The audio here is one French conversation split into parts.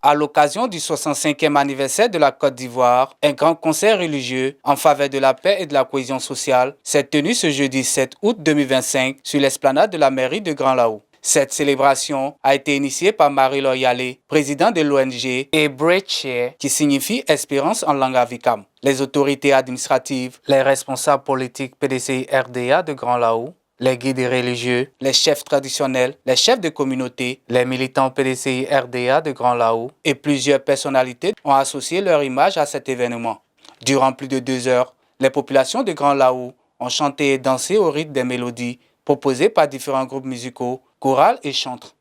À l'occasion du 65e anniversaire de la Côte d'Ivoire, un grand concert religieux en faveur de la paix et de la cohésion sociale s'est tenu ce jeudi 7 août 2025 sur l'esplanade de la mairie de Grand-Lahou. Cette célébration a été initiée par Marie-Laure Yalé, président de l'ONG, et Breche, qui signifie espérance en langue avikam. Les autorités administratives, les responsables politiques PDCI-RDA de Grand-Lahou, les guides religieux, les chefs traditionnels, les chefs de communauté, les militants PDCI-RDA de Grand-Lahou et plusieurs personnalités ont associé leur image à cet événement. Durant plus de 2 heures, les populations de Grand-Lahou ont chanté et dansé au rythme des mélodies proposées par différents groupes musicaux, chorales et chantres.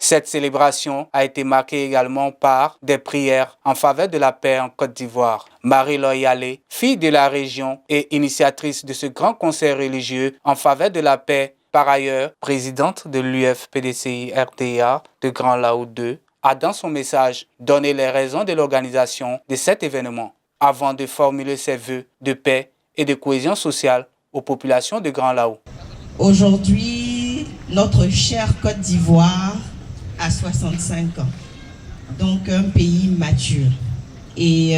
Cette célébration a été marquée également par des prières en faveur de la paix en Côte d'Ivoire. Marie-Laure Yalé, fille de la région et initiatrice de ce grand concert religieux en faveur de la paix, par ailleurs présidente de l'UFPDCI-RDA de Grand-Lahou 2, a dans son message donné les raisons de l'organisation de cet événement, avant de formuler ses vœux de paix et de cohésion sociale aux populations de Grand-Lahou. Aujourd'hui, notre chère Côte d'Ivoire à 65 ans, donc un pays mature. Et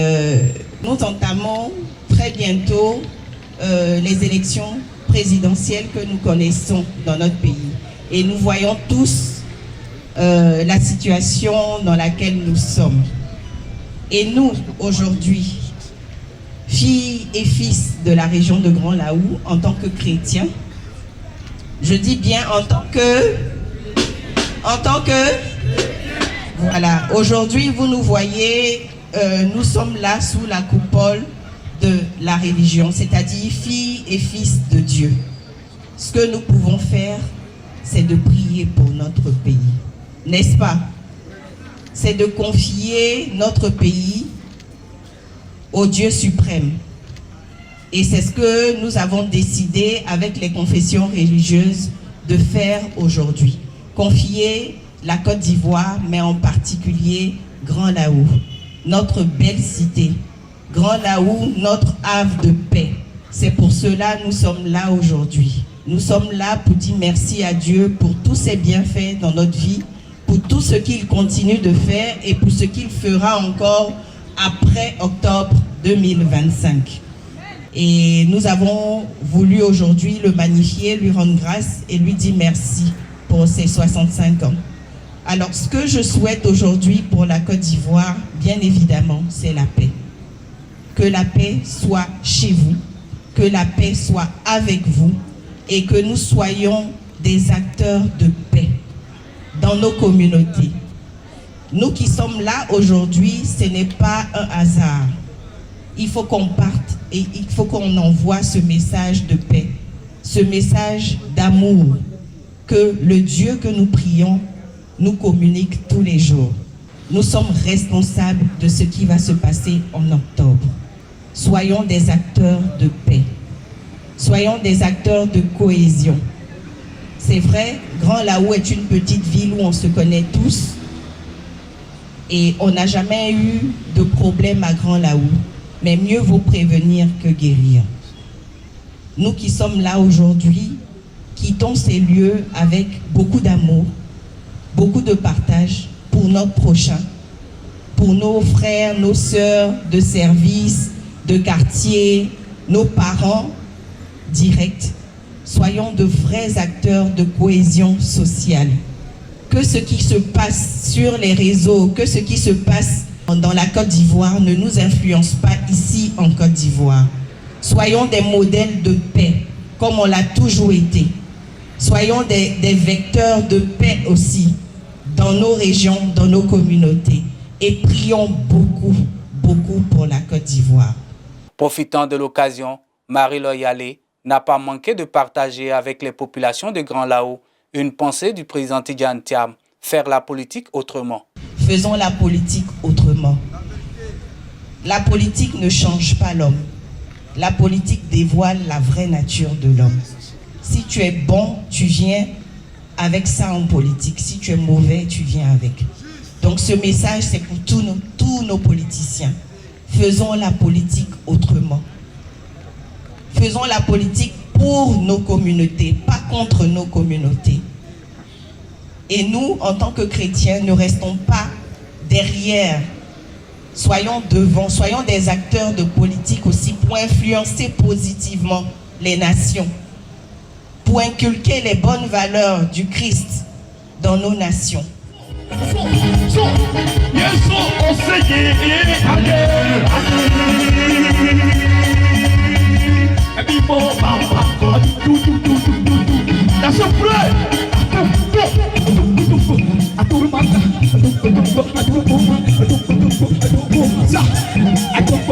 nous entamons très bientôt les élections présidentielles que nous connaissons dans notre pays. Et nous voyons tous la situation dans laquelle nous sommes. Et nous, aujourd'hui, filles et fils de la région de Grand-Lahou, en tant que chrétiens, je dis bien en tant que voilà, aujourd'hui vous nous voyez, nous sommes là sous la coupole de la religion, c'est-à-dire filles et fils de Dieu. Ce que nous pouvons faire, c'est de prier pour notre pays, n'est-ce pas? C'est de confier notre pays au Dieu suprême. Et c'est ce que nous avons décidé avec les confessions religieuses de faire aujourd'hui. Confier la Côte d'Ivoire, mais en particulier Grand-Lahou, notre belle cité. Grand-Lahou, notre havre de paix. C'est pour cela que nous sommes là aujourd'hui. Nous sommes là pour dire merci à Dieu pour tous ses bienfaits dans notre vie, pour tout ce qu'il continue de faire et pour ce qu'il fera encore après octobre 2025. Et nous avons voulu aujourd'hui le magnifier, lui rendre grâce et lui dire merci pour ses 65 ans. Alors, ce que je souhaite aujourd'hui pour la Côte d'Ivoire, bien évidemment, c'est la paix. Que la paix soit chez vous, que la paix soit avec vous et que nous soyons des acteurs de paix dans nos communautés. Nous qui sommes là aujourd'hui, ce n'est pas un hasard. Il faut qu'on parte et il faut qu'on envoie ce message de paix, ce message d'amour que le Dieu que nous prions nous communique tous les jours. Nous sommes responsables de ce qui va se passer en octobre. Soyons des acteurs de paix. Soyons des acteurs de cohésion. C'est vrai, Grand-Lahou est une petite ville où on se connaît tous et on n'a jamais eu de problème à Grand-Lahou. Mais mieux vaut prévenir que guérir. Nous qui sommes là aujourd'hui, quittons ces lieux avec beaucoup d'amour, beaucoup de partage, pour pour notre prochain, pour nos frères, nos sœurs de service, de quartier, nos parents directs. Soyons de vrais acteurs de cohésion sociale. Que ce qui se passe sur les réseaux, que ce qui se passe dans la Côte d'Ivoire ne nous influence pas ici en Côte d'Ivoire. Soyons des modèles de paix, comme on l'a toujours été. Soyons des vecteurs de paix aussi dans nos régions, dans nos communautés. Et prions beaucoup, beaucoup pour la Côte d'Ivoire. Profitant de l'occasion, Marie-Laure Yalé n'a pas manqué de partager avec les populations de Grand Lao une pensée du président Tidjane Thiam, faire la politique autrement. Faisons la politique autrement. La politique ne change pas l'homme. La politique dévoile la vraie nature de l'homme. Si tu es bon, tu viens avec ça en politique. Si tu es mauvais, tu viens avec. Donc ce message, c'est pour tous nos politiciens. Faisons la politique autrement. Faisons la politique pour nos communautés, pas contre nos communautés. Et nous, en tant que chrétiens, ne restons pas derrière. Soyons devant, soyons des acteurs de politique aussi pour influencer positivement les nations, pour inculquer les bonnes valeurs du Christ dans nos nations. I